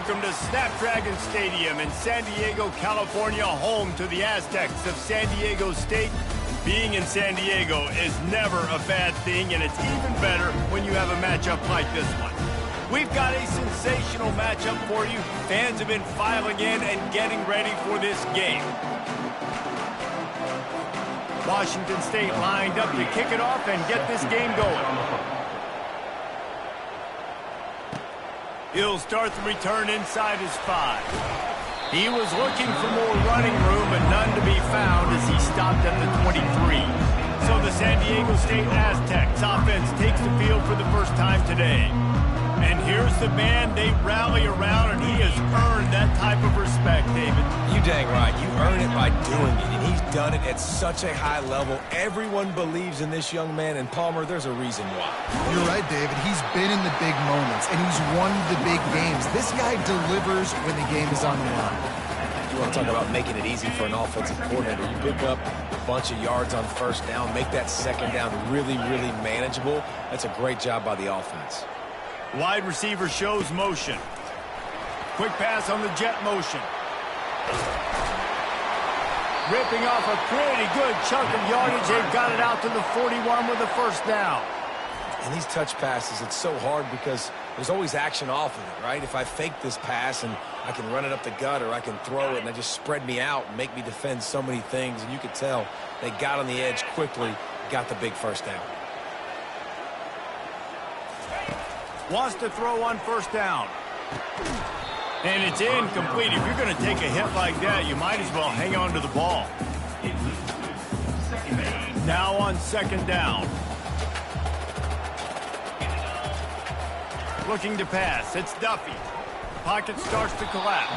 welcome to Snapdragon Stadium in San Diego, California, home to the Aztecs of San Diego State. Being in San Diego is never a bad thing, and it's even better when you have a matchup like this one. We've got a sensational matchup for you. Fans have been filing in and getting ready for this game. Washington State lined up to kick it off and get this game going. He'll start the return inside his 5. He was looking for more running room, but none to be found as he stopped at the 23. So the San Diego State Aztecs offense takes the field for the first time today. And here's the man they rally around, and he has earned that type of respect, David. You dang right. You earn it by doing it, and he's done it at such a high level. Everyone believes in this young man, and Palmer, there's a reason why. You're right, David. He's been in the big moments, and he's won the big games. This guy delivers when the game is on the line. You want to talk about making it easy for an offensive coordinator. You pick up a bunch of yards on first down, make that second down really, really manageable. That's a great job by the offense. Wide receiver shows motion. Quick pass on the jet motion. Ripping off a pretty good chunk of yardage. They've got it out to the 41 with a first down. And these touch passes, it's so hard because there's always action off of it, right? If I fake this pass and I can run it up the gut, or I can throw it and they just spread me out and make me defend so many things. And you could tell they got on the edge quickly, got the big first down. Wants to throw on first down. And it's incomplete. If you're going to take a hit like that, you might as well hang on to the ball. Now on second down. Looking to pass. It's Duffy. Pocket starts to collapse.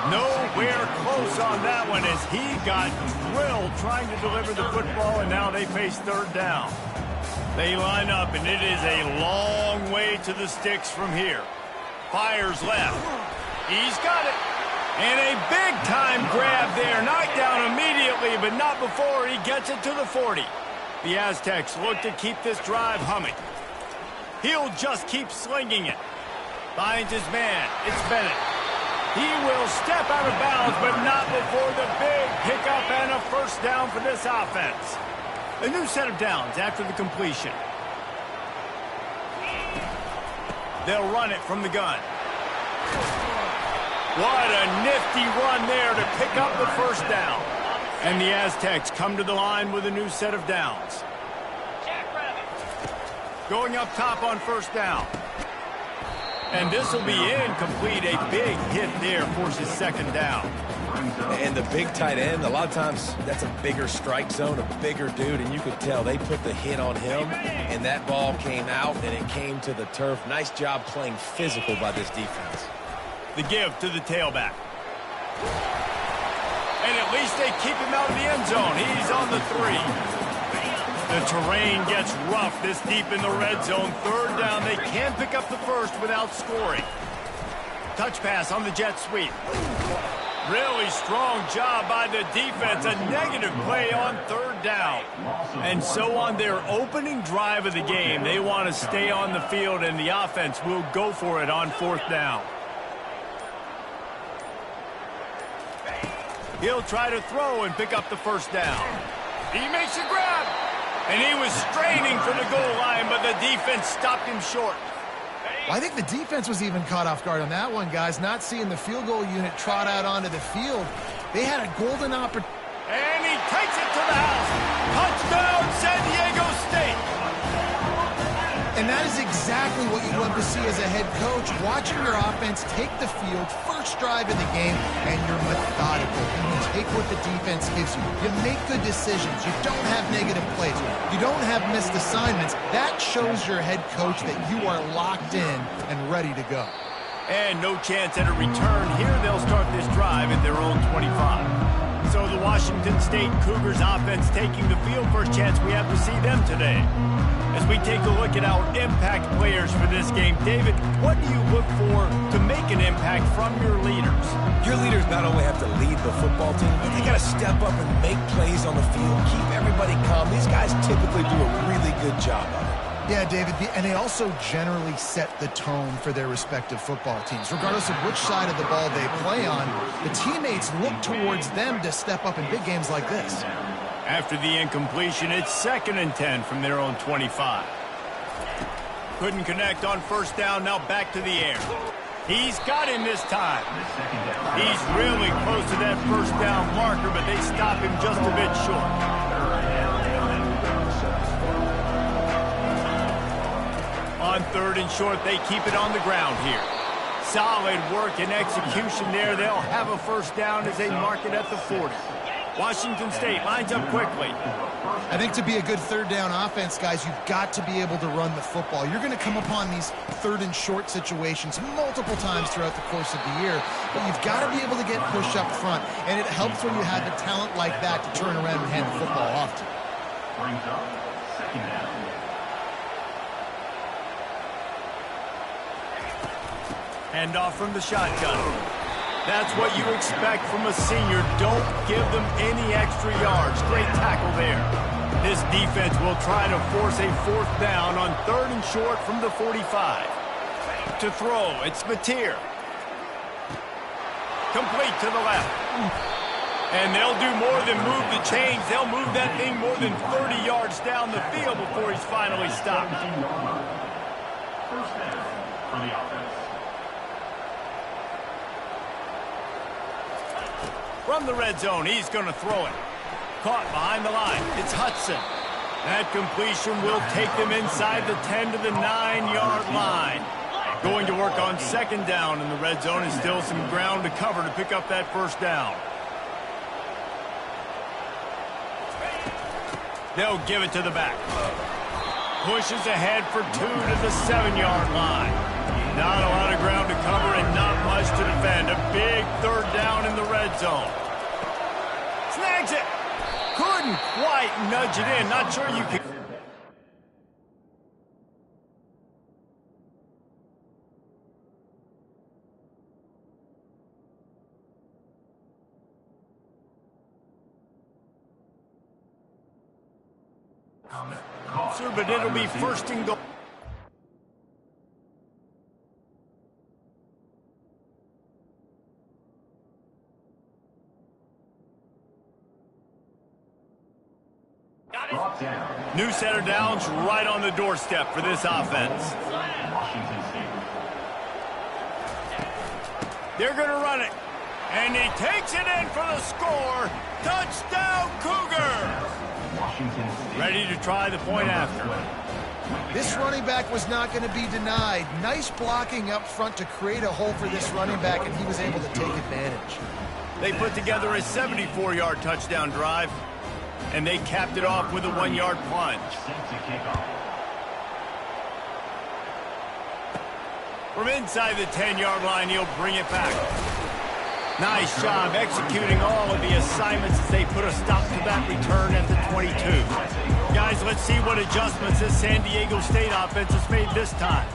Nowhere close on that one as he got drilled trying to deliver the football, and now they face third down. They line up, and it is a long way to the sticks from here. Fires left. He's got it. And a big-time grab there. Knocked down immediately, but not before he gets it to the 40. The Aztecs look to keep this drive humming. He'll just keep slinging it. Finds his man. It's Bennett. He will step out of bounds, but not before the big pickup and a first down for this offense. A new set of downs after the completion. They'll run it from the gun. What a nifty run there to pick up the first down. And the Aztecs come to the line with a new set of downs. Going up top on first down. And this will be incomplete. A big hit there forces second down. And the big tight end, a lot of times that's a bigger strike zone, a bigger dude, and you could tell they put the hit on him, and that ball came out, and it came to the turf. Nice job playing physical by this defense. The give to the tailback. And at least they keep him out of the end zone. He's on the 3. The terrain gets rough this deep in the red zone. Third down, they can pick up the first without scoring. Touch pass on the jet sweep. Really strong job by the defense. A negative play on third down. And so on their opening drive of the game, they want to stay on the field, and the offense will go for it on fourth down. He'll try to throw and pick up the first down. He makes a grab. And he was straining for the goal line, but the defense stopped him short. Well, I think the defense was even caught off guard on that one, guys. Not seeing the field goal unit trot out onto the field. They had a golden opportunity. And he takes it to the house. Touchdown, San Diego State. And that is exactly what you love to see as a head coach, watching your offense take the field, first drive in the game, and you're methodical. And you take what the defense gives you. You make good decisions. You don't have negative plays. You don't have missed assignments. That shows your head coach that you are locked in and ready to go. And no chance at a return here. They'll start this drive at their own 25. So the Washington State Cougars offense taking the field. First chance we have to see them today. As we take a look at our impact players for this game, David, what do you look for to make an impact from your leaders? Your leaders not only have to lead the football team, but they got to step up and make plays on the field, keep everybody calm. These guys typically do a really good job of it. Yeah, David, and they also generally set the tone for their respective football teams. Regardless of which side of the ball they play on, the teammates look towards them to step up in big games like this. After the incompletion, it's 2nd and 10 from their own 25. Couldn't connect on first down, now back to the air. He's got him this time. He's really close to that first down marker, but they stop him just a bit short. On 3rd and short, they keep it on the ground here. Solid work and execution there. They'll have a first down as they mark it at the 40. Washington State lines up quickly. I think to be a good 3rd down offense, guys, you've got to be able to run the football. You're going to come upon these 3rd and short situations multiple times throughout the course of the year, but you've got to be able to get push up front, and it helps when you have the talent like that to turn around and hand the football off to. Brings up 2nd down. Hand off from the shotgun. That's what you expect from a senior. Don't give them any extra yards. Great tackle there. This defense will try to force a 4th down on 3rd and short from the 45. To throw, it's Mateer. Complete to the left. And they'll do more than move the chains. They'll move that thing more than 30 yards down the field before he's finally stopped. First down for the offense. From the red zone, he's going to throw it. Caught behind the line. It's Hudson. That completion will take them inside the 10 to the 9-yard line. Going to work on 2nd down in the red zone, and still some ground to cover to pick up that first down. They'll give it to the back. Pushes ahead for 2 to the 7-yard line. Not a lot of ground to cover and not much to defend. A big 3rd down in the red zone. Snags it. Couldn't quite nudge it in. Not sure you can. Sir, but it'll be 1st and goal. New set of downs right on the doorstep for this offense. Washington State. They're going to run it. And he takes it in for the score. Touchdown, Cougars! Washington State. Ready to try the point after. This running back was not going to be denied. Nice blocking up front to create a hole for this running back, and he was able to take advantage. They put together a 74-yard touchdown drive, and they capped it off with a 1-yard plunge. Set to kick off. From inside the 10-yard line, he'll bring it back. Nice job executing all of the assignments as they put a stop to that return at the 22. Guys, let's see what adjustments this San Diego State offense has made this time.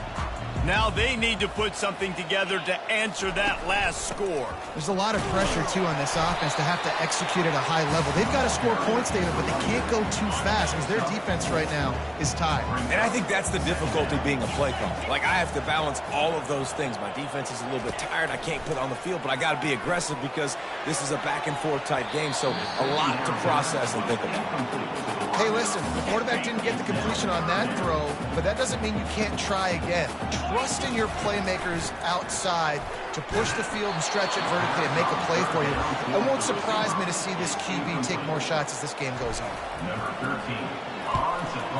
Now they need to put something together to answer that last score. There's a lot of pressure, too, on this offense to have to execute at a high level. They've got to score points, David, but they can't go too fast because their defense right now is tied. And I think that's the difficulty being a play caller. Like, I have to balance all of those things. My defense is a little bit tired. I can't put on the field, but I got to be aggressive because this is a back-and-forth type game, so a lot to process and think about. Hey, listen, the quarterback didn't get the completion on that throw, but that doesn't mean you can't try again. Trust in your playmakers outside to push the field and stretch it vertically and make a play for you. It won't surprise me to see this QB take more shots as this game goes on. Number 13.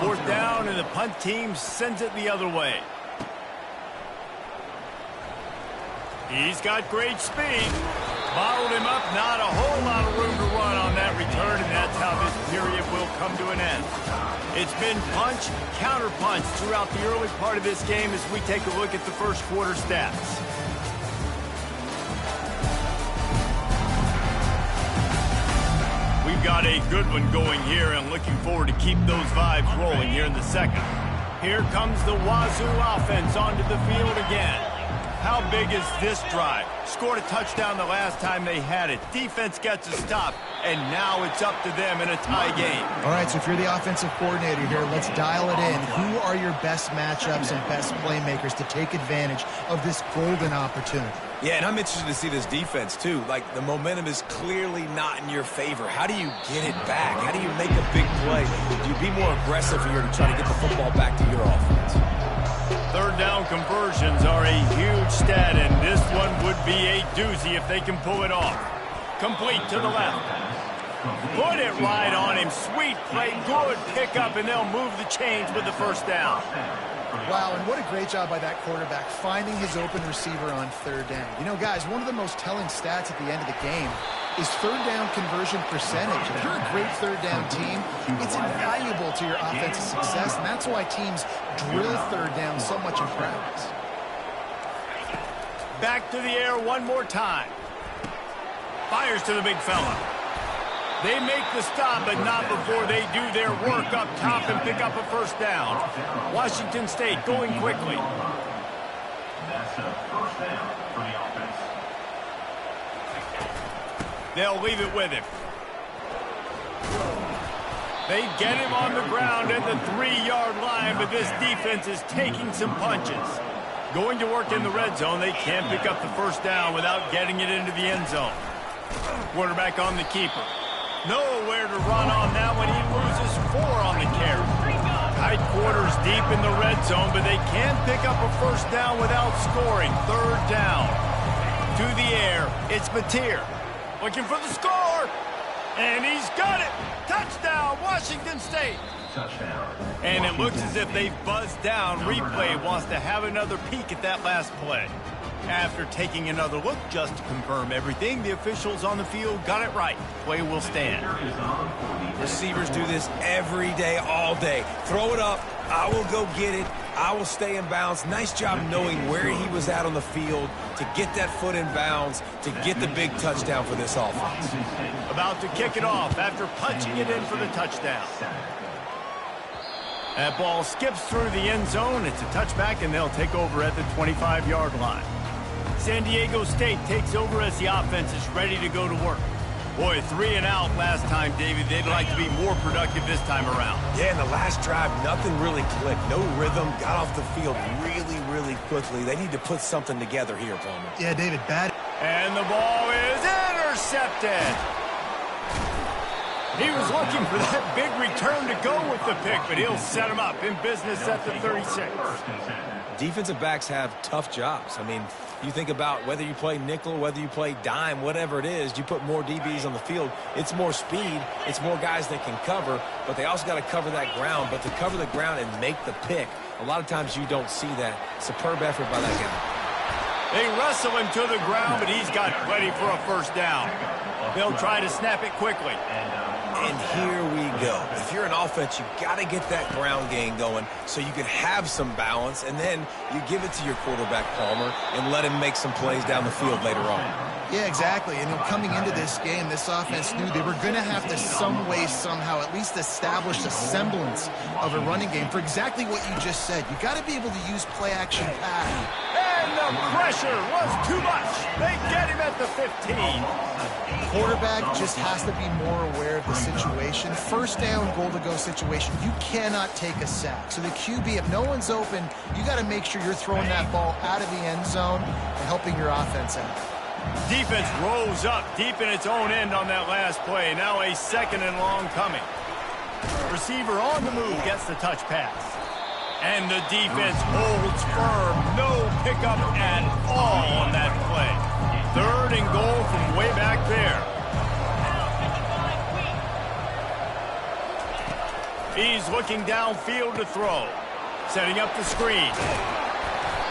4th down, and the punt team sends it the other way. He's got great speed. Bottled him up, not a whole lot of room to run on that return, and that's how this period will come to an end. It's been punch, counter-punch throughout the early part of this game as we take a look at the first quarter stats. We've got a good one going here and looking forward to keep those vibes rolling here in the second. Here comes the Wazoo offense onto the field again. How big is this drive? Scored a touchdown the last time they had it. Defense gets a stop, and now it's up to them in a tie game. All right, so if you're the offensive coordinator here, let's dial it in. Who are your best matchups and best playmakers to take advantage of this golden opportunity? Yeah, and I'm interested to see this defense, too. Like, the momentum is clearly not in your favor. How do you get it back? How do you make a big play? Do you be more aggressive here to try to get the football back to your offense? Third down conversions are a huge stat, and this one would be a doozy if they can pull it off. Complete to the left. Put it right on him. Sweet play, good pickup, and they'll move the chains with the first down. Wow, and what a great job by that quarterback finding his open receiver on third down. You know, guys, one of the most telling stats at the end of the game is third down conversion percentage. If you're a great third down team, it's invaluable to your offensive success, and that's why teams drill third down so much in practice. Back to the air one more time. Fires to the big fella. They make the stop, but not before they do their work up top and pick up a first down. Washington State going quickly. That's a first down for the offense. They'll leave it with him. They get him on the ground at the 3-yard line, but this defense is taking some punches. Going to work in the red zone, they can't pick up the first down without getting it into the end zone. Quarterback on the keeper. Nowhere to run on that one. He loses 4 on the carry. Tight quarters deep in the red zone, but they can't pick up a first down without scoring. Third down. To the air. It's Mateer. Looking for the score. And he's got it. Touchdown, Washington State. Touchdown. And it looks as if they've buzzed down. Replay wants to have another peek at that last play. After taking another look just to confirm everything, the officials on the field got it right. Play will stand. Receivers do this every day, all day. Throw it up. I will go get it. I will stay in bounds. Nice job knowing where he was at on the field to get that foot in bounds, to get the big touchdown for this offense. About to kick it off after punching it in for the touchdown. That ball skips through the end zone. It's a touchback, and they'll take over at the 25-yard line. San Diego State takes over as the offense is ready to go to work. Boy, 3 and out last time, David. They'd like to be more productive this time around. Yeah, in the last drive, nothing really clicked. No rhythm. Got off the field really, really quickly. They need to put something together here, Palmer. Yeah, David, bad. And the ball is intercepted. He was looking for that big return to go with the pick, but he'll set him up in business at the 36. Defensive backs have tough jobs. I mean, you think about whether you play nickel, whether you play dime, whatever it is, you put more DBs on the field. It's more speed. It's more guys that can cover, but they also got to cover that ground. But to cover the ground and make the pick, a lot of times you don't see that. Superb effort by that guy. They wrestle him to the ground, but he's got plenty for a first down. They'll try to snap it quickly. And here we go. If you're an offense, you got to get that ground game going so you can have some balance, and then you give it to your quarterback, Palmer, and let him make some plays down the field later on. Yeah, exactly. And coming into this game, this offense knew they were going to have to some way, somehow, at least establish a semblance of a running game for exactly what you just said. You got to be able to use play-action pass. And the pressure was too much. They get him at the 15. Quarterback just has to be more aware of the situation. First down, goal-to-go situation. You cannot take a sack. So the QB, if no one's open, you got to make sure you're throwing that ball out of the end zone and helping your offense out. Defense rolls up deep in its own end on that last play. Now a second and long coming. Receiver on the move gets the touch pass. And the defense holds firm. No pickup at all on that play. Third and goal from way back there. He's looking downfield to throw. Setting up the screen.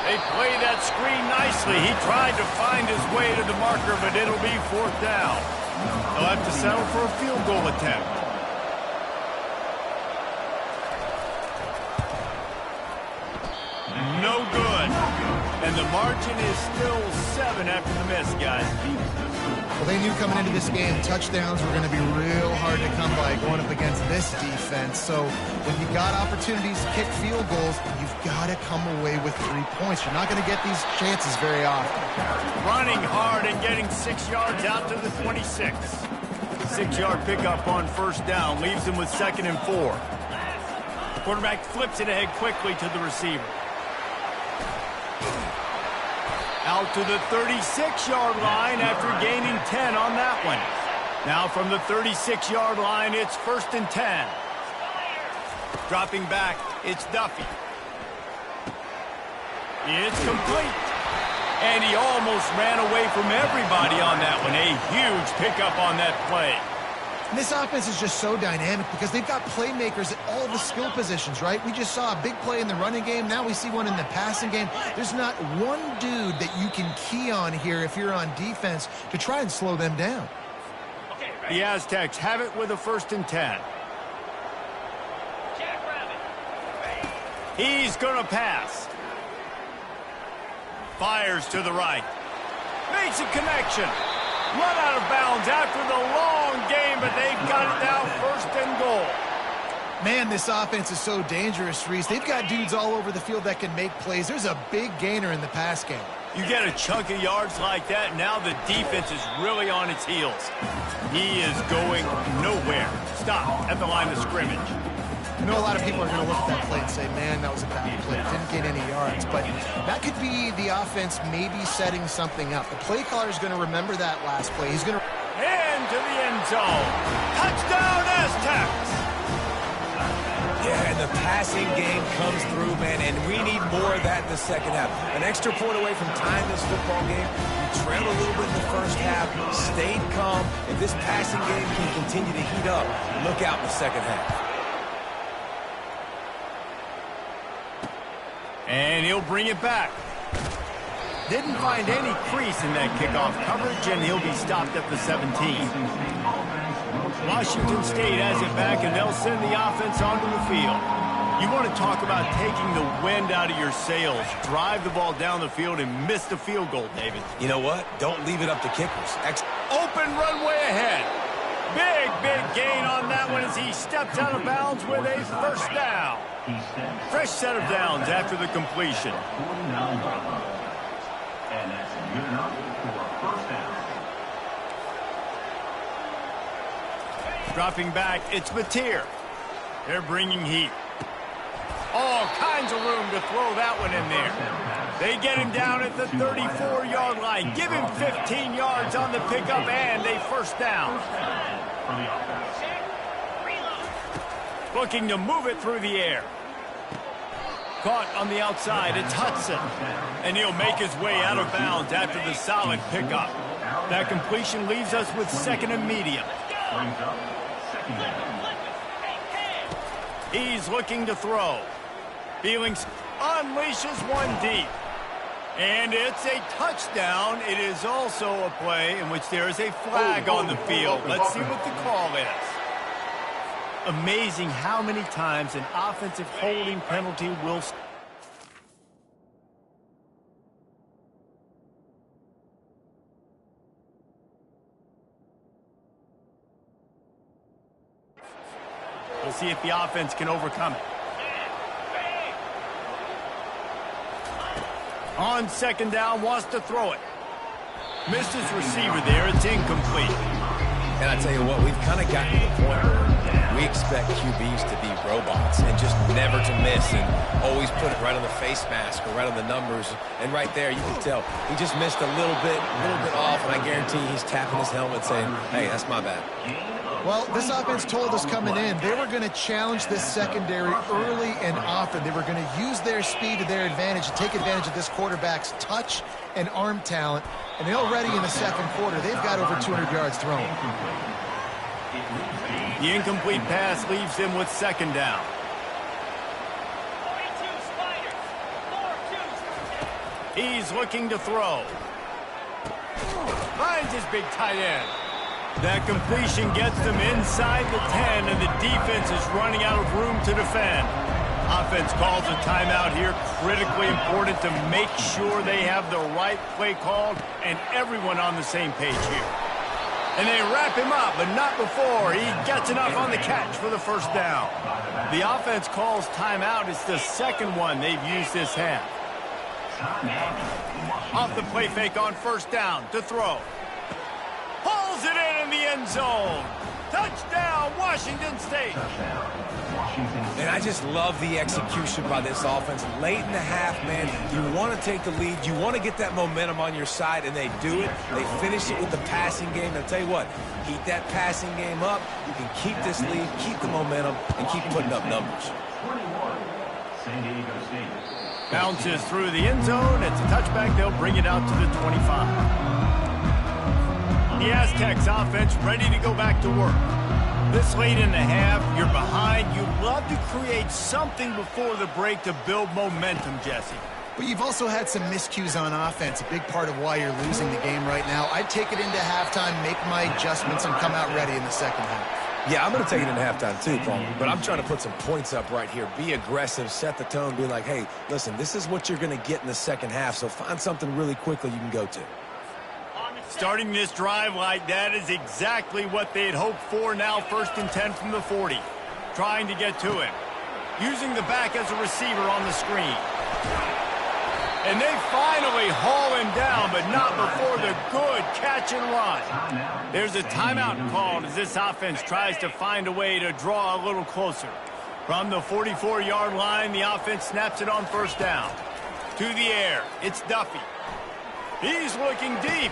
They play that screen nicely. He tried to find his way to the marker, but it'll be fourth down. They'll have to settle for a field goal attempt. No good. And the margin is still 7 after the miss, guys. Well, they knew coming into this game, touchdowns were going to be real hard to come by going up against this defense. So when you got opportunities to kick field goals, you've got to come away with 3 points. You're not going to get these chances very often. Running hard and getting 6 yards out to the 26. 6-yard pickup on first down leaves him with 2nd and 4. Quarterback flips it ahead quickly to the receiver. Out to the 36-yard line after gaining 10 on that one. Now from the 36-yard line, it's 1st and 10. Dropping back, it's Duffy. It's complete. And he almost ran away from everybody on that one. A huge pickup on that play. And this offense is just so dynamic because they've got playmakers at all the skill positions, right? We just saw a big play in the running game. Now we see one in the passing game. There's not one dude that you can key on here if you're on defense to try and slow them down. The Aztecs have it with a 1st and 10. He's going to pass. Fires to the right. Makes a connection. Run out of bounds after the long game, but they've got it now 1st and goal. Man, this offense is so dangerous, Reese. They've got dudes all over the field that can make plays. There's a big gainer in the pass game. You get a chunk of yards like that, now the defense is really on its heels. He is going nowhere. Stop at the line of scrimmage. I know a lot of people are going to look at that play and say, man, that was a bad play. Didn't get any yards. But that could be the offense maybe setting something up. The play caller is going to remember that last play. He's going to... Into the end zone. Touchdown, Aztecs! Yeah, and the passing game comes through, man, and we need more of that in the second half. An extra point away from tying this football game. We trailed a little bit in the first half, stayed calm. If this passing game can continue to heat up, look out in the second half. And he'll bring it back. Didn't find any crease in that kickoff coverage, and he'll be stopped at the 17. Washington State has it back, and they'll send the offense onto the field. You want to talk about taking the wind out of your sails. Drive the ball down the field and miss the field goal, David. You know what? Don't leave it up to kickers. Open runway ahead. Big gain on that one as he steps out of bounds with a 1st down. Fresh set of downs after the completion. And that's good enough for a 1st down. Dropping back, it's Mateer. They're bringing heat. All kinds of room to throw that one in there. They get him down at the 34-yard line. Give him 15 yards on the pickup and a 1st down. Looking to move it through the air. Caught on the outside, it's Hudson. And he'll make his way out of bounds after the solid pickup. That completion leaves us with 2nd and medium. He's looking to throw. Feelings unleashes one deep. And it's a touchdown. It is also a play in which there is a flag on the field. Let's see what the call is. Amazing how many times an offensive holding penalty will... We'll see if the offense can overcome it. On 2nd down, wants to throw it. Missed his receiver there. It's incomplete. And I tell you what, we've kind of gotten to the point where we expect QBs to be robots and just never to miss and always put it right on the face mask or right on the numbers. And right there, you can tell he just missed a little bit off, and I guarantee he's tapping his helmet saying, hey, that's my bad. Well, this offense told us coming in they were going to challenge this secondary early and often. They were going to use their speed to their advantage and take advantage of this quarterback's touch and arm talent. And they already in the 2nd quarter, they've got over 200 yards thrown. The incomplete pass leaves him with 2nd down. He's looking to throw. Finds his big tight end. That completion gets them inside the 10, and the defense is running out of room to defend. Offense calls a timeout here. Critically important to make sure they have the right play called and everyone on the same page here. And they wrap him up, but not before he gets enough on the catch for the first down. The offense calls timeout. It's the second one they've used this half. Off the play fake on first down to throw. Pulls it in the end zone. Touchdown, Washington State. And I just love the execution by this offense. Late in the half, man, you want to take the lead. You want to get that momentum on your side, and they do it. They finish it with the passing game. And I'll tell you what, keep that passing game up. You can keep this lead, keep the momentum, and keep putting up numbers. Bounces through the end zone. It's a touchback. They'll bring it out to the 25. The Aztecs offense ready to go back to work. This late in the half, you're behind. You love to create something before the break to build momentum, Jesse. But you've also had some miscues on offense, a big part of why you're losing the game right now. I'd take it into halftime, make my adjustments, and come out ready in the second half. Yeah, I'm going to take it into halftime too, Paul. But I'm trying to put some points up right here. Be aggressive, set the tone, be like, hey, listen, this is what you're going to get in the second half, so find something really quickly you can go to. Starting this drive like that is exactly what they had hoped for. Now 1st and 10 from the 40. Trying to get to him. Using the back as a receiver on the screen. And they finally haul him down, but not before the good catch and run. There's a timeout called as this offense tries to find a way to draw a little closer. From the 44-yard line, the offense snaps it on first down. To the air, it's Duffy. He's looking deep.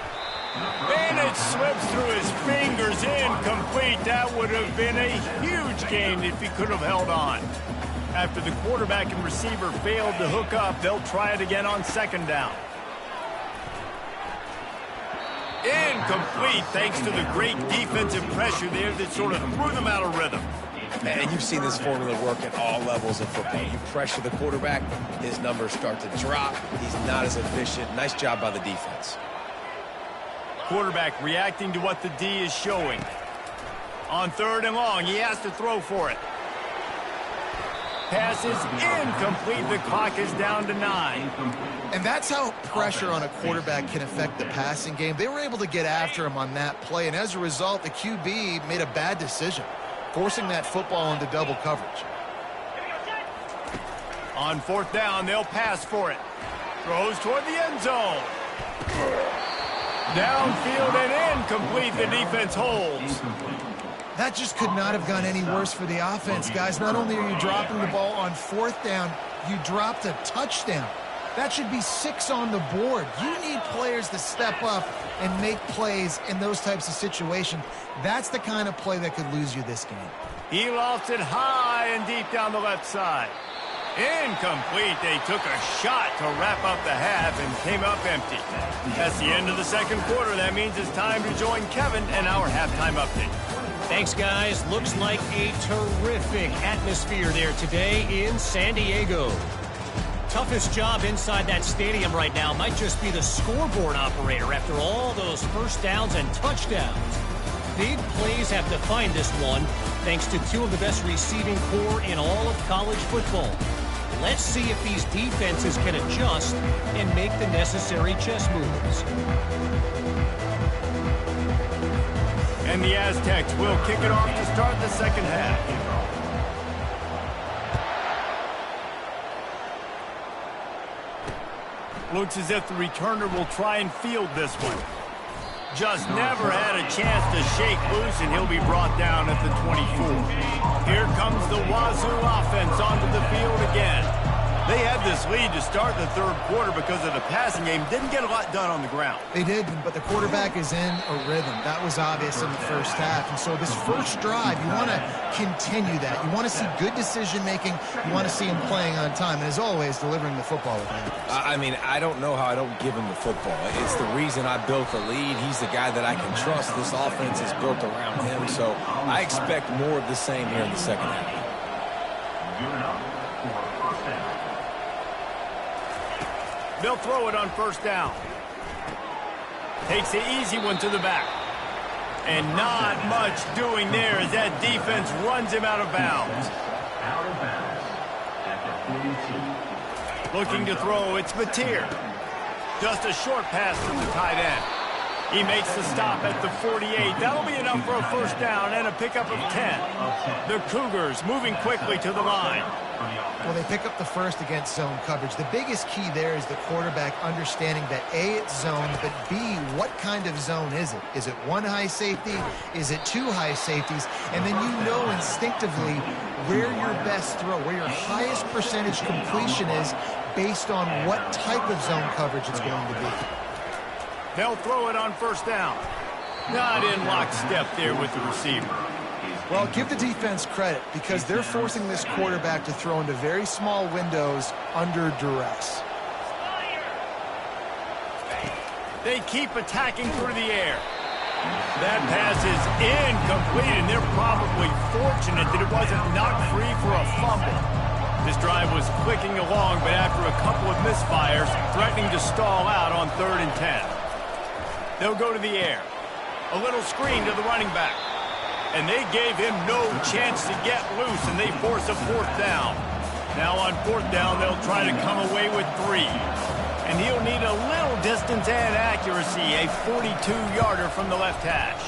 And it slips through his fingers, incomplete. That would have been a huge gain if he could have held on. After the quarterback and receiver failed to hook up, they'll try it again on second down. Incomplete thanks to the great defensive pressure there that sort of threw them out of rhythm. And you've seen this formula work at all levels of football. You pressure the quarterback, his numbers start to drop. He's not as efficient. Nice job by the defense. Quarterback reacting to what the D is showing. On 3rd and long, he has to throw for it. Pass is incomplete. The clock is down to 9. And that's how pressure on a quarterback can affect the passing game. They were able to get after him on that play, and as a result, the QB made a bad decision, forcing that football into double coverage. On 4th down, they'll pass for it. Throws toward the end zone. Downfield and incomplete. The defense holds. That just could not have gone any worse for the offense, guys. Not only are you dropping the ball on 4th down, you dropped a touchdown. That should be 6 on the board. You need players to step up and make plays in those types of situations. That's the kind of play that could lose you this game. He lofts it high and deep down the left side. Incomplete. They took a shot to wrap up the half and came up empty. That's the end of the second quarter. That means it's time to join Kevin and our halftime update. Thanks, guys. Looks like a terrific atmosphere there today in San Diego. Toughest job inside that stadium right now might just be the scoreboard operator after all those first downs and touchdowns. Big plays have defined this one, thanks to 2 of the best receiving core in all of college football. Let's see if these defenses can adjust and make the necessary chess moves. And the Aztecs will kick it off to start the second half. Looks as if the returner will try and field this one. Just never had a chance to shake loose, and he'll be brought down at the 24. Here comes the Wazoo offense onto the field again. They had this lead to start the third quarter because of the passing game. Didn't get a lot done on the ground. They did, but the quarterback is in a rhythm. That was obvious in the first half. And so this first drive, you want to continue that. You want to see good decision-making. You want to see him playing on time. And as always, delivering the football with him. I mean, I don't know how I don't give him the football. It's the reason I built the lead. He's the guy that I can trust. This offense is built around him. So I expect more of the same here in the second half. They'll throw it on first down. Takes the easy one to the back. And not much doing there as that defense runs him out of bounds. Out of bounds at the 42. Looking to throw, it's Mateer. Just a short pass to the tight end. He makes the stop at the 48. That'll be enough for a first down and a pickup of 10. The Cougars moving quickly to the line. Well, they pick up the first against zone coverage. The biggest key there is the quarterback understanding that A, it's zone, but B, what kind of zone is it? Is it one high safety? Is it two high safeties? And then you know instinctively where your best throw, where your highest percentage completion is based on what type of zone coverage it's going to be. They'll throw it on first down. Not in lockstep there with the receiver. Well, give the defense credit because they're forcing this quarterback to throw into very small windows under duress. They keep attacking through the air. That pass is incomplete, and they're probably fortunate that it wasn't knocked free for a fumble. This drive was clicking along, but after a couple of misfires, threatening to stall out on 3rd and 10. They'll go to the air. A little screen to the running back. And they gave him no chance to get loose, and they force a 4th down. Now on 4th down, they'll try to come away with 3. And he'll need a little distance and accuracy, a 42-yarder from the left hash.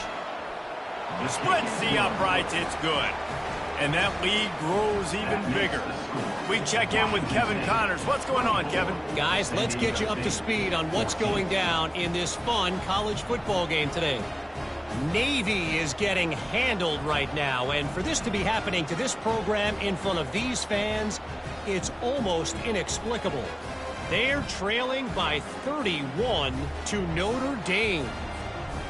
Splits the uprights, it's good. And that lead grows even bigger. We check in with Kevin Connors. What's going on, Kevin? Guys, let's get you up to speed on what's going down in this fun college football game today. Navy is getting handled right now, and for this to be happening to this program in front of these fans, it's almost inexplicable. They're trailing by 31 to Notre Dame.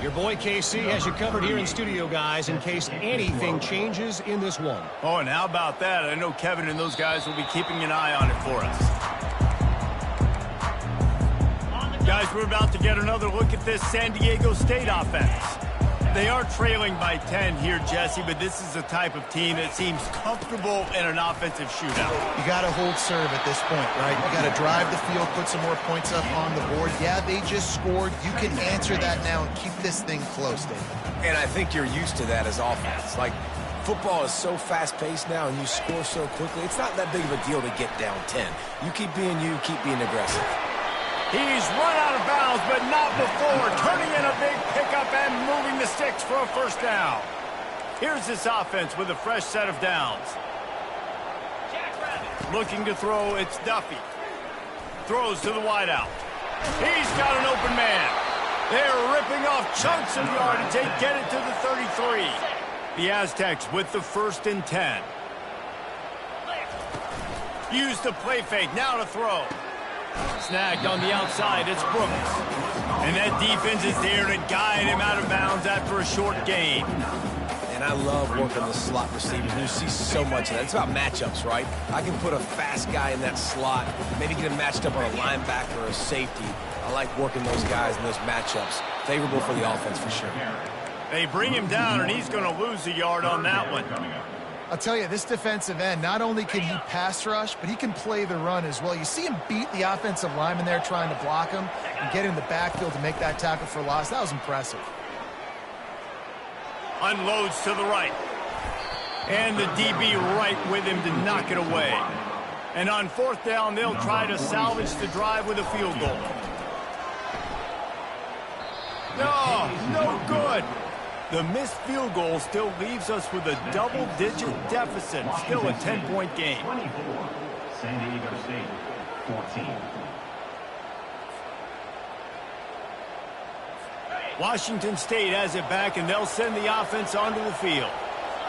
Your boy KC has you covered here in studio, guys, in case anything changes in this one. Oh, and how about that? I know Kevin and those guys will be keeping an eye on it for us. Guys, we're about to get another look at this San Diego State offense. They are trailing by 10 here, Jesse, but this is the type of team that seems comfortable in an offensive shootout. You got to hold serve at this point, right? You got to drive the field, put some more points up on the board. Yeah, they just scored. You can answer that now and keep this thing close, David. And I think you're used to that as offense. Like, football is so fast-paced now and you score so quickly, it's not that big of a deal to get down 10. You keep being aggressive. He's run out of bounds, but not before. Turning in a big pickup and moving the sticks for a first down. Here's this offense with a fresh set of downs. Looking to throw, it's Duffy. Throws to the wideout. He's got an open man. They're ripping off chunks of yardage. They get it to the 33. The Aztecs with the 1st and 10. Use the play fake. Now to throw. Snagged on the outside, it's Brooks. And that defense is there to guide him out of bounds after a short gain. And I love working the slot receivers. You see so much of that. It's about matchups, right? I can put a fast guy in that slot, maybe get him matched up on a linebacker or a safety. I like working those guys in those matchups. Favorable for the offense for sure. They bring him down, and he's going to lose a yard on that one. I'll tell you, this defensive end, not only can he pass rush, but he can play the run as well. You see him beat the offensive lineman there trying to block him and get in the backfield to make that tackle for loss. That was impressive. Unloads to the right. And the DB right with him to knock it away. And on 4th down, they'll try to salvage the drive with a field goal. No good. The missed field goal still leaves us with a double-digit deficit. Still a 10-point game. 24, San Diego State, 14. Washington State has it back, and they'll send the offense onto the field.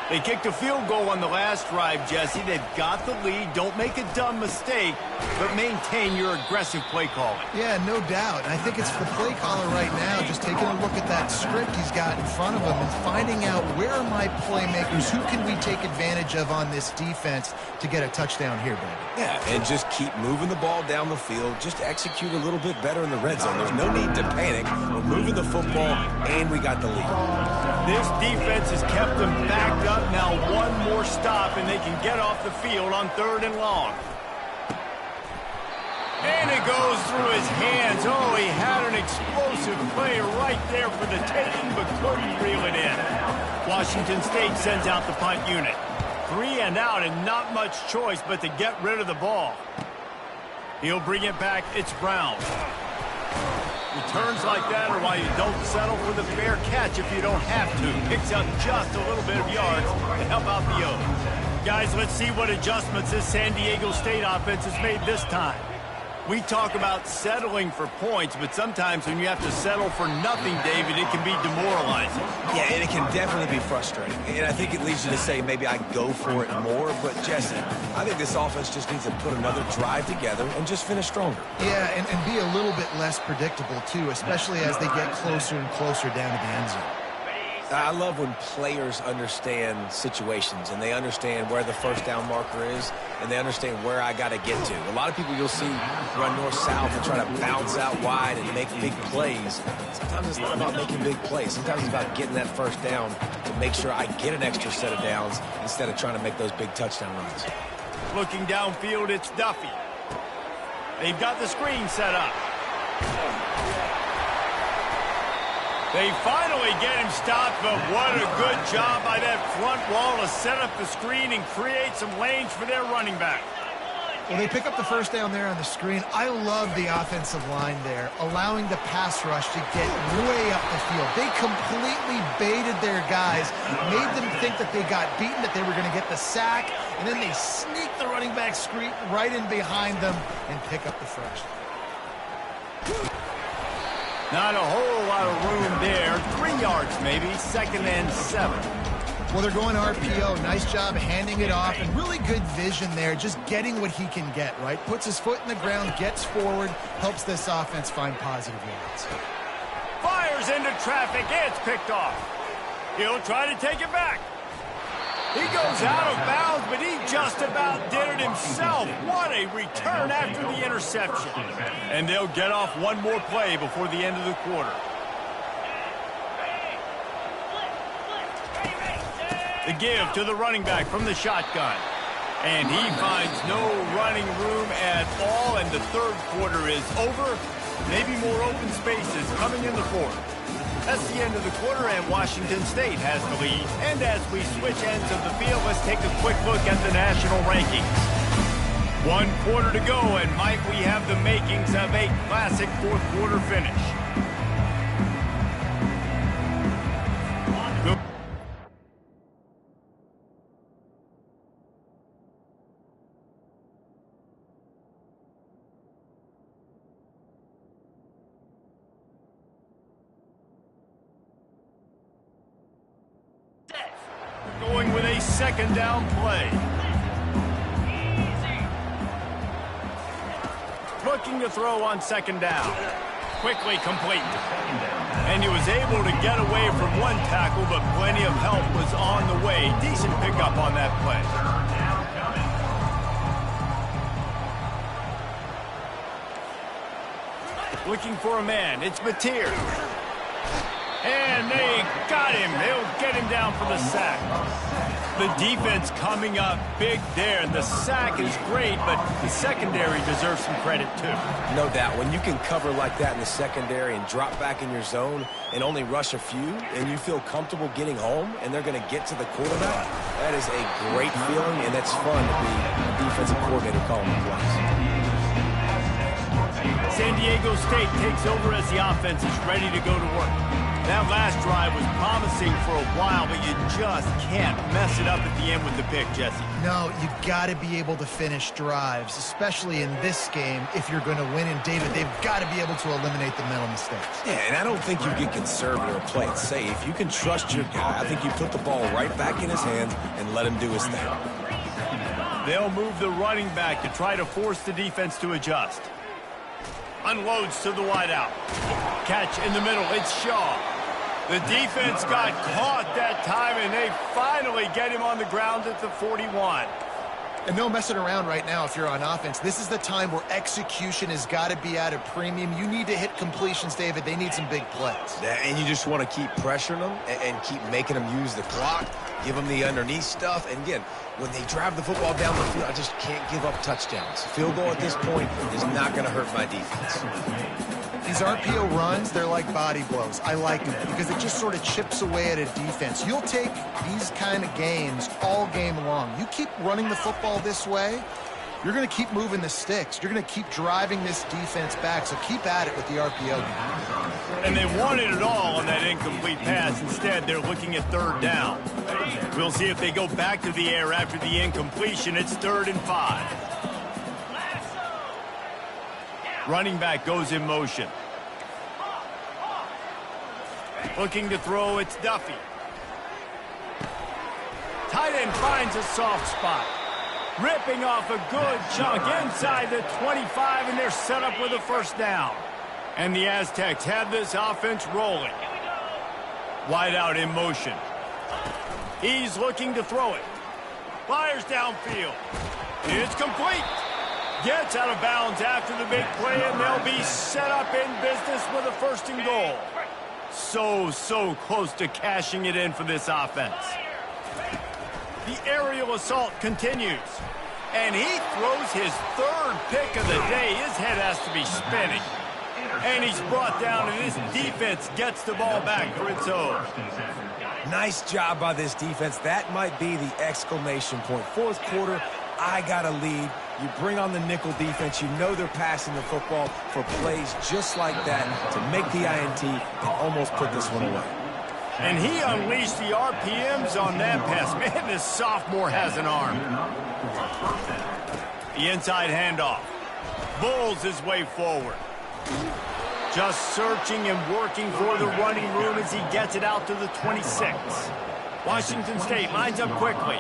They kicked a field goal on the last drive, Jesse. They've got the lead. Don't make a dumb mistake, but maintain your aggressive play calling. Yeah, no doubt. And I think it's the play caller right now just taking a look at that script he's got in front of him and finding out where are my playmakers, who can we take advantage of on this defense to get a touchdown here, baby. Yeah, and just keep moving the ball down the field. Just execute a little bit better in the red zone. There's no need to panic. We're moving the football, and we got the lead. This defense has kept them backed up. Now one more stop, and they can get off the field on 3rd and long. And it goes through his hands. Oh, he had an explosive play right there for the taking, but couldn't reel it in. Washington State sends out the punt unit. 3 and out, and not much choice but to get rid of the ball. He'll bring it back. It's Brown. Returns like that are why you don't settle for the fair catch if you don't have to. Picks up just a little bit of yards to help out the O's. Guys, let's see what adjustments this San Diego State offense has made this time. We talk about settling for points, but sometimes when you have to settle for nothing, David, it can be demoralizing. Yeah, and it can definitely be frustrating. And I think it leads you to say maybe I go for it more. But, Jesse, I think this offense just needs to put another drive together and just finish stronger. Yeah, and be a little bit less predictable, too, especially as they get closer and closer down to the end zone. I love when players understand situations and they understand where the first down marker is and they understand where I got to get to. A lot of people you'll see run north-south and try to bounce out wide and make big plays. Sometimes it's not about making big plays. Sometimes it's about getting that first down to make sure I get an extra set of downs instead of trying to make those big touchdown runs. Looking downfield, it's Duffy. They've got the screen set up. They finally get him stopped, but what a good job by that front wall to set up the screen and create some lanes for their running back. Well, they pick up the first down there on the screen. I love the offensive line there, allowing the pass rush to get way up the field. They completely baited their guys, made them think that they got beaten, that they were going to get the sack, and then they sneak the running back screen right in behind them and pick up the first. Not a whole lot of room there. 3 yards maybe, 2nd and 7. Well, they're going RPO. Nice job handing it off, and really good vision there, just getting what he can get, right? Puts his foot in the ground, gets forward, helps this offense find positive yards. Fires into traffic. It's picked off. He'll try to take it back. He goes out of bounds, but he just about did it himself. What a return after the interception. And they'll get off one more play before the end of the quarter. The give to the running back from the shotgun. And he finds no running room at all, and the third quarter is over. Maybe more open spaces coming in the fourth. That's the end of the quarter, and Washington State has the lead. And as we switch ends of the field, let's take a quick look at the national rankings. 1 quarter to go, and might we have the makings of a classic fourth quarter finish. Going with a 2nd down play. Looking to throw on 2nd down. Quickly complete. And he was able to get away from one tackle, but plenty of help was on the way. Decent pickup on that play. Looking for a man. It's Mateer. And they got him. They'll get him down for the sack. The defense coming up big there. And the sack is great, but the secondary deserves some credit too. No doubt. When you can cover like that in the secondary and drop back in your zone and only rush a few, and you feel comfortable getting home, and they're going to get to the quarterback, that is a great feeling, and that's fun to be a defensive coordinator calling the plays. San Diego State takes over as the offense is ready to go to work. That last drive was promising for a while, but you just can't mess it up at the end with the pick, Jesse. No, you've got to be able to finish drives, especially in this game. If you're going to win, and David, they've got to be able to eliminate the mental mistakes. Yeah, and I don't think you get conservative or play it safe. You can trust your guy. I think you put the ball right back in his hands and let him do his thing. They'll move the running back to try to force the defense to adjust. Unloads to the wideout. Catch in the middle. It's Shaw. The defense got caught that time, and they finally get him on the ground at the 41. And no messing around right now if you're on offense. This is the time where execution has got to be at a premium. You need to hit completions, David. They need some big plays. And you just want to keep pressuring them and keep making them use the clock, give them the underneath stuff. And again, when they drive the football down the field, I just can't give up touchdowns. Field goal at this point is not going to hurt my defense. These RPO runs, they're like body blows. I like them because it just sort of chips away at a defense. You'll take these kind of games all game long. You keep running the football this way, You're going to keep moving the sticks. You're going to keep driving this defense back, so keep at it with the RPO game. And they wanted it all on that incomplete pass. Instead, they're looking at third down. We'll see if they go back to the air after the incompletion. It's 3rd and 5. Running back goes in motion. Looking to throw, it's Duffy. Tight end finds a soft spot. Ripping off a good chunk inside the 25, and they're set up with a first down. And the Aztecs have this offense rolling. Wide out in motion. He's looking to throw it. Fires downfield. It's complete. Gets out of bounds after the big play, and they'll be set up in business with a 1st and goal. So close to cashing it in for this offense. The aerial assault continues. And he throws his 3rd pick of the day. His head has to be spinning. And he's brought down, and this defense gets the ball back for its own. Nice job by this defense. That might be the exclamation point. 4th quarter, I got a lead. You bring on the nickel defense. You know they're passing the football for plays just like that to make the INT and almost put this one away. And he unleashed the RPMs on that pass. Man, this sophomore has an arm. The inside handoff. Bulls his way forward. Just searching and working for the running room as he gets it out to the 26. Washington State lines up quickly.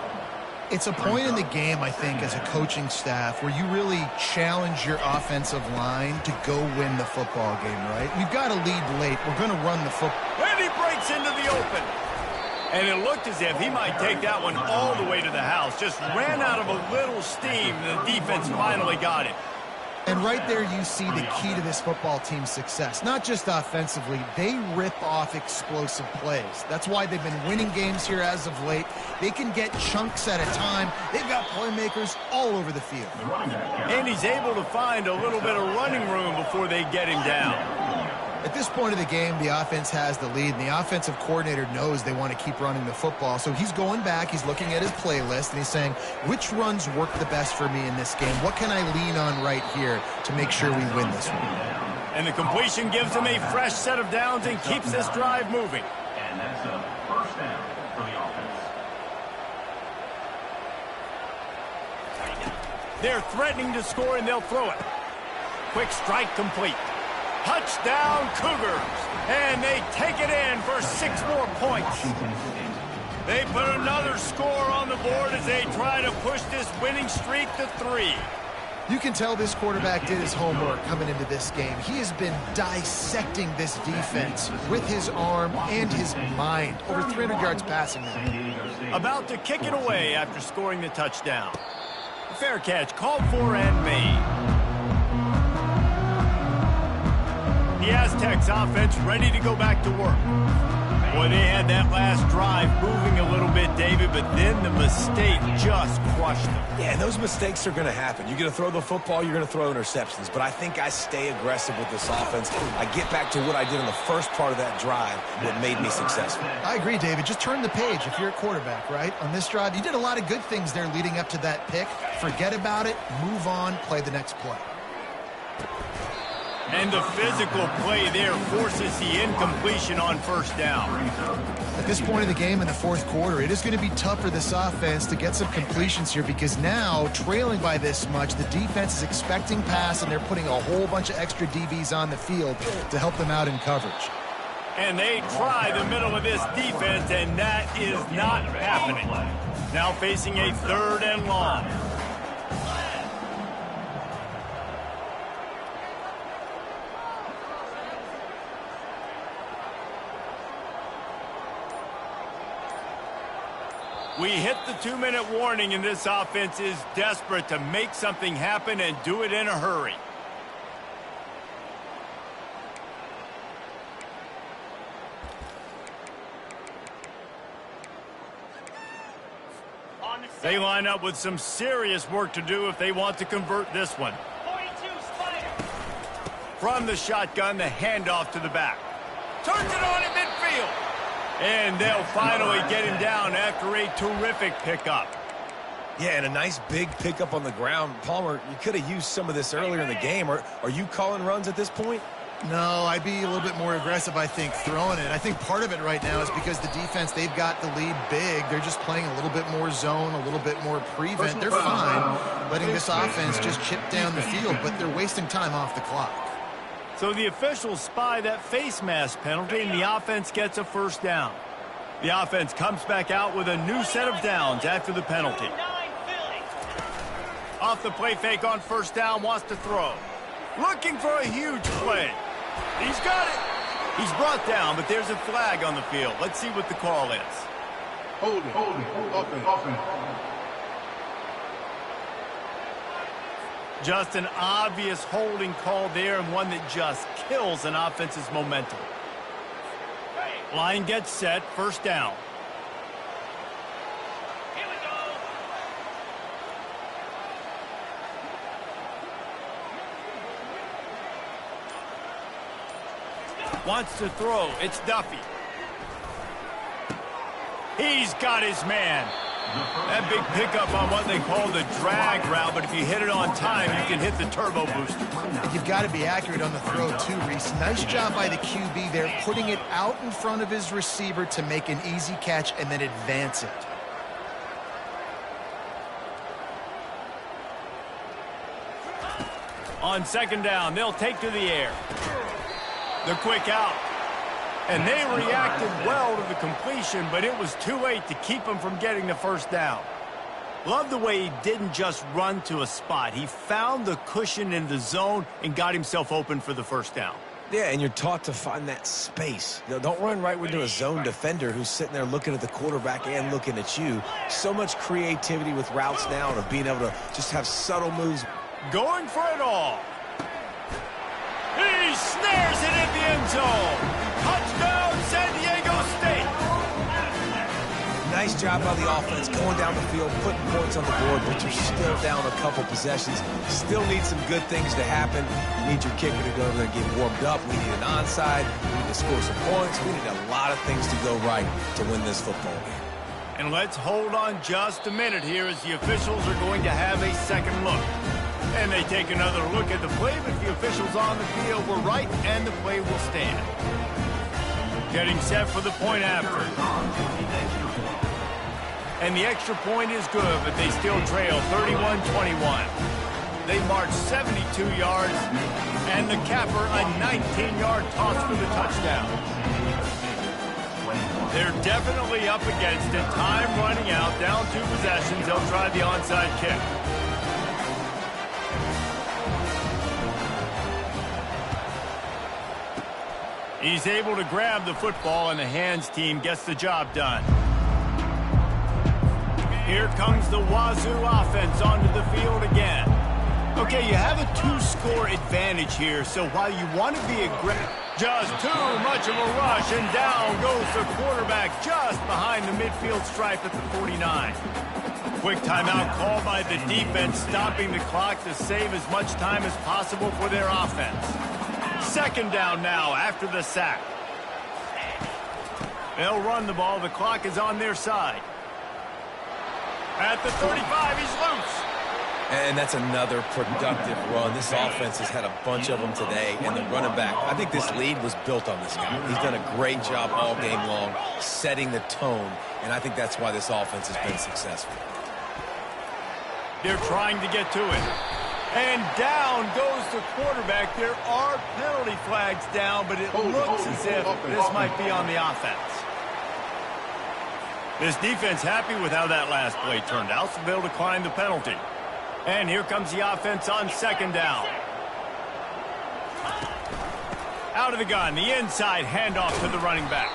It's a point in the game, I think, as a coaching staff where you really challenge your offensive line to go win the football game, right? We've got a lead late. We're going to run the football. And he breaks into the open. And it looked as if he might take that one all the way to the house. Just ran out of a little steam, and the defense finally got it. And right there you see the key to this football team's success. Not just offensively, they rip off explosive plays. That's why they've been winning games here as of late. They can get chunks at a time. They've got playmakers all over the field. And he's able to find a little bit of running room before they get him down. At this point of the game, the offense has the lead, and the offensive coordinator knows they want to keep running the football. So he's going back, he's looking at his playlist, and he's saying, which runs work the best for me in this game? What can I lean on right here to make sure we win this one? And the completion gives him a fresh set of downs and keeps this drive moving. And that's a 1st down for the offense. They're threatening to score, and they'll throw it. Quick strike complete. Touchdown Cougars, and they take it in for 6 more points. They put another score on the board as they try to push this winning streak to 3. You can tell this quarterback did his homework coming into this game. He has been dissecting this defense with his arm and his mind. Over 300 yards passing now. About to kick it away after scoring the touchdown. Fair catch, called for and made. The Aztecs offense ready to go back to work. Boy, they had that last drive moving a little bit, David, but then the mistake just crushed them. Yeah, and those mistakes are going to happen. You're going to throw the football, you're going to throw interceptions. But I think I stay aggressive with this offense. I get back to what I did in the first part of that drive that made me successful. I agree, David. Just turn the page if you're a quarterback, right? On this drive, you did a lot of good things there leading up to that pick. Forget about it, move on, play the next play. And the physical play there forces the incompletion on 1st down. At this point of the game in the 4th quarter, it is going to be tough for this offense to get some completions here because now, trailing by this much, the defense is expecting pass, and they're putting a whole bunch of extra DBs on the field to help them out in coverage. And they try the middle of this defense, and that is not happening. Now facing a 3rd and long. We hit the 2-minute warning, and this offense is desperate to make something happen and do it in a hurry. They line up with some serious work to do if they want to convert this one. From the shotgun, the handoff to the back. Turns it on in midfield. And they'll finally get him down after a terrific pickup. Yeah, and a nice big pickup on the ground. Palmer, you could have used some of this earlier in the game. Are you calling runs at this point? No, I'd be a little bit more aggressive, I think, throwing it. I think part of it right now is because the defense, they've got the lead big. They're just playing a little bit more zone, a little bit more prevent. They're fine letting this offense just chip down the field, but they're wasting time off the clock. So the officials spy that face mask penalty, and the offense gets a first down. The offense comes back out with a new set of downs after the penalty. Off the play fake on first down, wants to throw. Looking for a huge play. He's got it. He's brought down, but there's a flag on the field. Let's see what the call is. Holding, offense. Just an obvious holding call there, and one that just kills an offense's momentum. Line gets set, first down. Here we go. Wants to throw. It's Duffy. He's got his man. That big pickup on what they call the drag route, but if you hit it on time, you can hit the turbo booster. You've got to be accurate on the throw, too, Reese. Nice job by the QB there, putting it out in front of his receiver to make an easy catch and then advance it. On second down, they'll take to the air. The quick out. And they reacted well to the completion, but it was too late to keep them from getting the first down. Love the way he didn't just run to a spot. He found the cushion in the zone and got himself open for the first down. Yeah, and you're taught to find that space. Don't run right into a zone defender who's sitting there looking at the quarterback and looking at you. So much creativity with routes now and of being able to just have subtle moves. Going for it all. He snares it in the end zone. Touchdown, San Diego State. Nice job by the offense going down the field, putting points on the board, but you're still down a couple possessions. Still need some good things to happen. You need your kicker to go over there and get warmed up. We need an onside. We need to score some points. We need a lot of things to go right to win this football game. And let's hold on just a minute here as the officials are going to have a second look. And they take another look at the play, but the officials on the field were right, and the play will stand. Getting set for the point after. And the extra point is good, but they still trail 31-21. They march 72 yards, and the capper a 19-yard toss for the touchdown. They're definitely up against it. Time running out, down 2 possessions. They'll try the onside kick. He's able to grab the football, and the hands team gets the job done. Here comes the Wazoo offense onto the field again. Okay, you have a 2-score advantage here, so while you want to be aggressive, just too much of a rush, and down goes the quarterback just behind the midfield stripe at the 49. Quick timeout call by the defense, stopping the clock to save as much time as possible for their offense. Second down now after the sack. They'll run the ball. The clock is on their side. At the 35, he's loose. And that's another productive run. This offense has had a bunch of them today, and the running back, I think this lead was built on this guy. He's done a great job all game long setting the tone, and I think that's why this offense has been successful. They're trying to get to it. And down goes the quarterback. There are penalty flags down, but it looks as if this might be on the offense. This defense happy with how that last play turned out, so they'll decline the penalty. And here comes the offense on second down. Out of the gun, the inside handoff to the running back.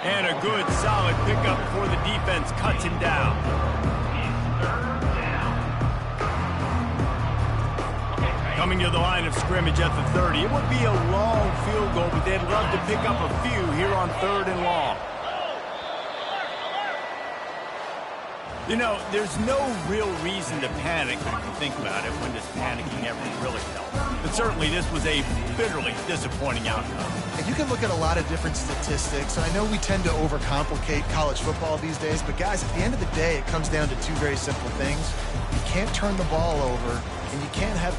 And a good, solid pickup before the defense cuts him down. Coming to the line of scrimmage at the 30. It would be a long field goal, but they'd love to pick up a few here on 3rd and long. You know, there's no real reason to panic when you think about it, when does panicking ever really help? But certainly this was a bitterly disappointing outcome. And you can look at a lot of different statistics. I know we tend to overcomplicate college football these days, but guys, at the end of the day, it comes down to two very simple things. You can't turn the ball over, and you can't have